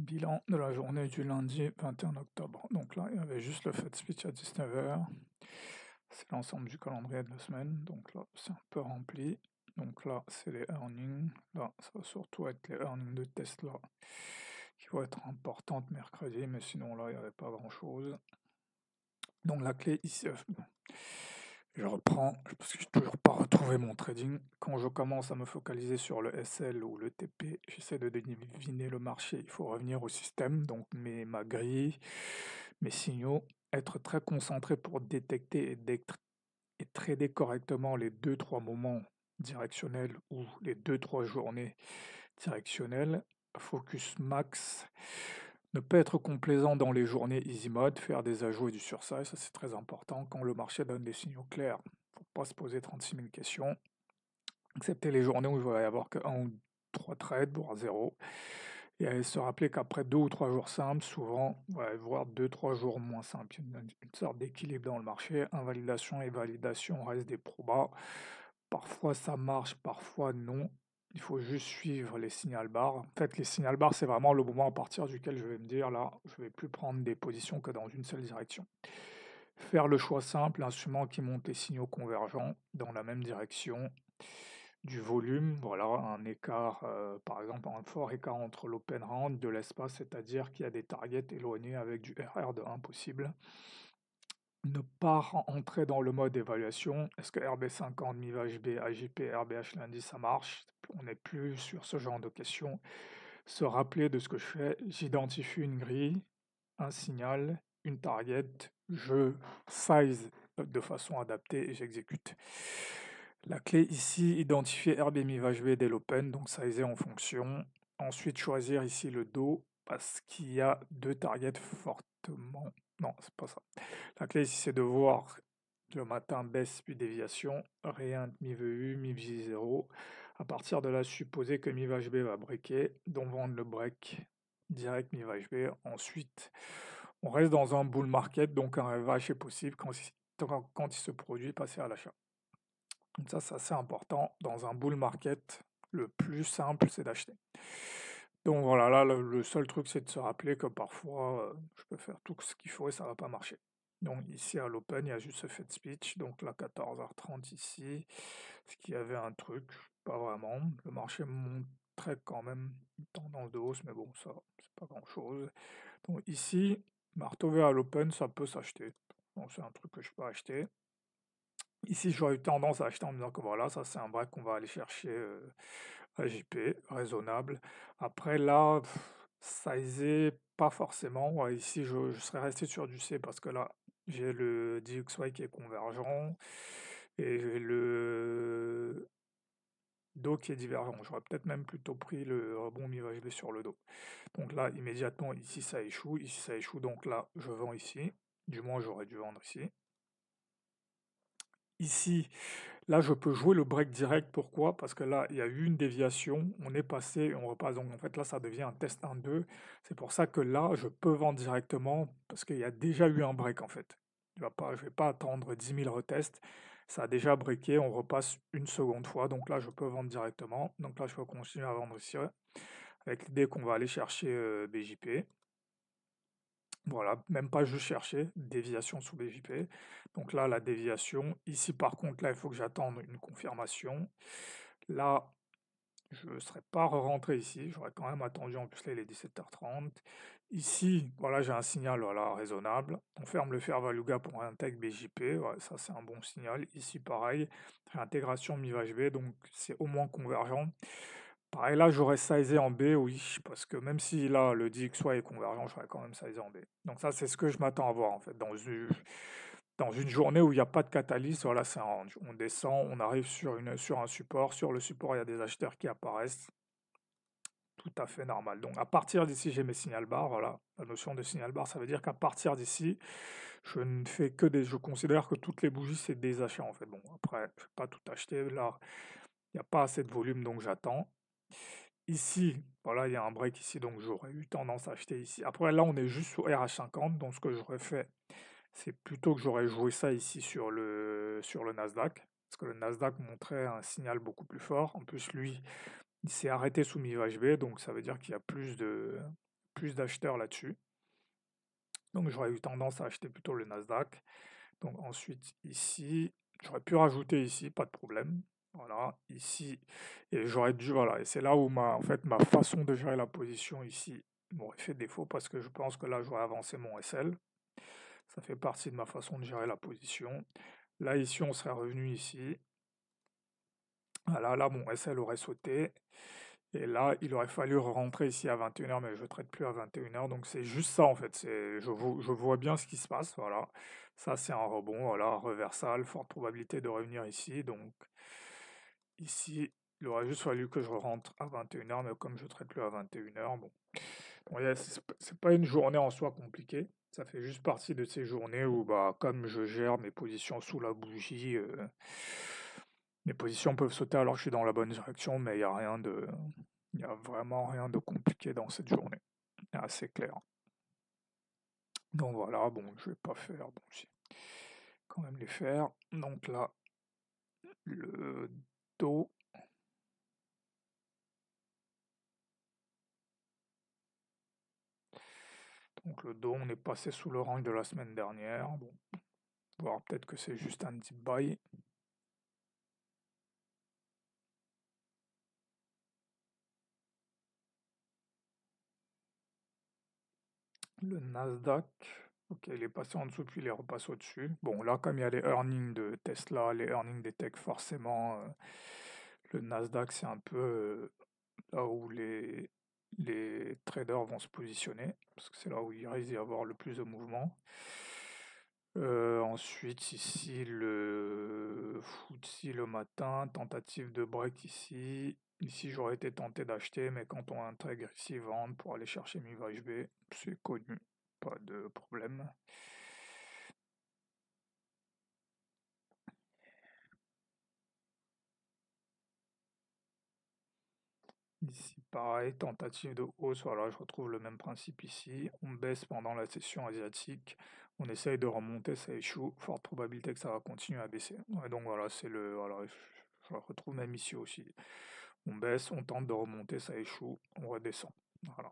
Bilan de la journée du lundi 21 octobre. Donc là, il y avait juste le Fed speech à 19h. C'est l'ensemble du calendrier de la semaine. Donc là, c'est un peu rempli. Donc là, c'est les earnings. Là, ça va surtout être les earnings de Tesla qui vont être importantes mercredi. Mais sinon, là, il n'y avait pas grand-chose. Donc la clé ici, je reprends, parce que je n'ai toujours pas retrouvé mon trading. Quand je commence à me focaliser sur le SL ou le TP, j'essaie de deviner le marché. Il faut revenir au système, donc ma grille, mes signaux, être très concentré pour détecter et trader correctement les deux trois moments directionnels ou les deux trois journées directionnelles. Focus max. Ne pas être complaisant dans les journées easy mode, faire des ajouts et du sursize, ça c'est très important. Quand le marché donne des signaux clairs, faut pas se poser 36 000 questions, excepté les journées où il va y avoir que 1 ou 3 trades, voire 0. Et se rappeler qu'après 2 ou 3 jours simples, souvent, on va voir 2-3 jours moins simples. Il y a une sorte d'équilibre dans le marché. Invalidation et validation restent des probas. Parfois ça marche, parfois non. Il faut juste suivre les signal bars. En fait, les signal bars, c'est vraiment le moment à partir duquel je vais me dire, là, je vais plus prendre des positions que dans une seule direction. Faire le choix simple, l'instrument qui monte les signaux convergents dans la même direction, du volume, voilà, un écart, par exemple, un fort écart entre l'open round de l'espace, c'est-à-dire qu'il y a des targets éloignés avec du RR de 1 possible. Ne pas entrer dans le mode évaluation. Est-ce que RB50, MIV-HB, AJP, RBH lundi, ça marche? On n'est plus sur ce genre de questions. Se rappeler de ce que je fais. J'identifie une grille, un signal, une target, je size de façon adaptée et j'exécute. La clé ici, identifier RB, MIV-HB dès l'open, donc sizer en fonction. Ensuite, choisir ici le dos parce qu'il y a deux targets fortement. Non, c'est pas ça. La clé ici, c'est de voir le matin baisse puis déviation, rien MIVEU, MIVJ0. À partir de là, supposer que MIVHB va breaker, donc vendre le break direct MIVHB. Ensuite, on reste dans un bull market, donc un RVH est possible quand il se produit, passer à l'achat. Donc ça, c'est assez important. Dans un bull market, le plus simple, c'est d'acheter. Donc voilà, là, le seul truc, c'est de se rappeler que parfois, je peux faire tout ce qu'il faut et ça va pas marcher. Donc ici, à l'open, il y a juste ce Fed speech. Donc là, 14h30 ici. Est-ce qu'il y avait un truc? Pas vraiment. Le marché montrait quand même une tendance de hausse, mais bon, ça, c'est pas grand-chose. Donc ici, marteau vert à l'open, ça peut s'acheter. Donc c'est un truc que je peux acheter. Ici, j'aurais eu tendance à acheter en me disant que voilà, ça c'est un break qu'on va aller chercher à JP, raisonnable. Après là, sizer, pas forcément. Ouais, ici, je serais resté sur du C parce que là, j'ai le DXY qui est convergent et j'ai le dos qui est divergent. J'aurais peut-être même plutôt pris le rebond mi-VHB sur le dos. Donc là, immédiatement, ici ça échoue, donc là, je vends ici. Du moins, j'aurais dû vendre ici. Ici, là, je peux jouer le break direct. Pourquoi? Parce que là, il y a eu une déviation, on est passé et on repasse. Donc en fait, là, ça devient un test 1-2. C'est pour ça que là, je peux vendre directement parce qu'il y a déjà eu un break en fait. Je ne vais pas attendre 10 000 retests. Ça a déjà breaké, on repasse une seconde fois. Donc là, je peux vendre directement. Donc là, je peux continuer à vendre ici, ouais, avec l'idée qu'on va aller chercher BJP. Voilà, même pas juste chercher, déviation sous BJP. Donc là, la déviation. Ici, par contre, là, il faut que j'attende une confirmation. Là, je ne serais pas rentré ici. J'aurais quand même attendu. En plus, là, il est 17h30. Ici, voilà, j'ai un signal voilà, raisonnable. On ferme le fair value gap pour intègre BJP. Ouais, ça, c'est un bon signal. Ici, pareil, réintégration MIVHB. Donc, c'est au moins convergent. Pareil, là, j'aurais sizé en B, oui, parce que même si là, le DXY est convergent, j'aurais quand même sizé en B. Donc ça, c'est ce que je m'attends à voir, en fait, dans une journée où il n'y a pas de catalyse, voilà, c'est un range. On descend, on arrive sur un support. Sur le support, il y a des acheteurs qui apparaissent. Tout à fait normal. Donc à partir d'ici, j'ai mes signal bars, voilà. La notion de signal bar, ça veut dire qu'à partir d'ici, je considère que toutes les bougies, c'est des achats, en fait. Bon, après, je ne vais pas tout acheter, là, il n'y a pas assez de volume, donc j'attends. Ici, voilà, il y a un break ici, donc j'aurais eu tendance à acheter ici. Après, là, on est juste sur RH50, donc ce que j'aurais fait, c'est plutôt que j'aurais joué ça ici sur le Nasdaq, parce que le Nasdaq montrait un signal beaucoup plus fort. En plus, lui, il s'est arrêté sous mi-VHB, donc ça veut dire qu'il y a plus d'acheteurs là-dessus. Donc j'aurais eu tendance à acheter plutôt le Nasdaq. Donc ensuite ici, j'aurais pu rajouter ici, pas de problème. Voilà, ici, et j'aurais dû, voilà, et c'est là où en fait, ma façon de gérer la position ici m'aurait fait défaut parce que je pense que là, j'aurais avancé mon SL. Ça fait partie de ma façon de gérer la position. Là, ici, on serait revenu ici. Voilà, là, mon SL aurait sauté. Et là, il aurait fallu rentrer ici à 21h, mais je ne traite plus à 21h. Donc c'est juste ça en fait. Je vois bien ce qui se passe. Voilà. Ça, c'est un rebond. Voilà, reversal, forte probabilité de revenir ici. Donc ici, il aurait juste fallu que je rentre à 21h, mais comme je ne traite plus à 21h, bon. Bon, c'est pas une journée en soi compliquée. Ça fait juste partie de ces journées où, bah, comme je gère mes positions sous la bougie, mes positions peuvent sauter alors que je suis dans la bonne direction, mais il n'y a vraiment rien de compliqué dans cette journée. C'est assez clair. Donc voilà, bon, je vais pas faire, bon, si, quand même les faire. Donc là, le dos. Donc le dos, on est passé sous le range de la semaine dernière. Bon, voir peut-être que c'est juste un deep buy. Le Nasdaq, ok, il est passé en dessous puis il est repassé au-dessus. Bon, là, comme il y a les earnings de Tesla, les earnings des tech, forcément, le Nasdaq, c'est un peu là où les traders vont se positionner, parce que c'est là où il risque d'y avoir le plus de mouvement. Ensuite, ici, le FTSE le matin, tentative de break ici. Ici, j'aurais été tenté d'acheter, mais quand on intègre ici, vendre pour aller chercher mi B, c'est connu, pas de problème. Ici, pareil, tentative de hausse, voilà, je retrouve le même principe ici. On baisse pendant la session asiatique, on essaye de remonter, ça échoue, forte probabilité que ça va continuer à baisser. Ouais, donc voilà, voilà, je retrouve même ici aussi. On baisse, on tente de remonter, ça échoue, on redescend. Voilà.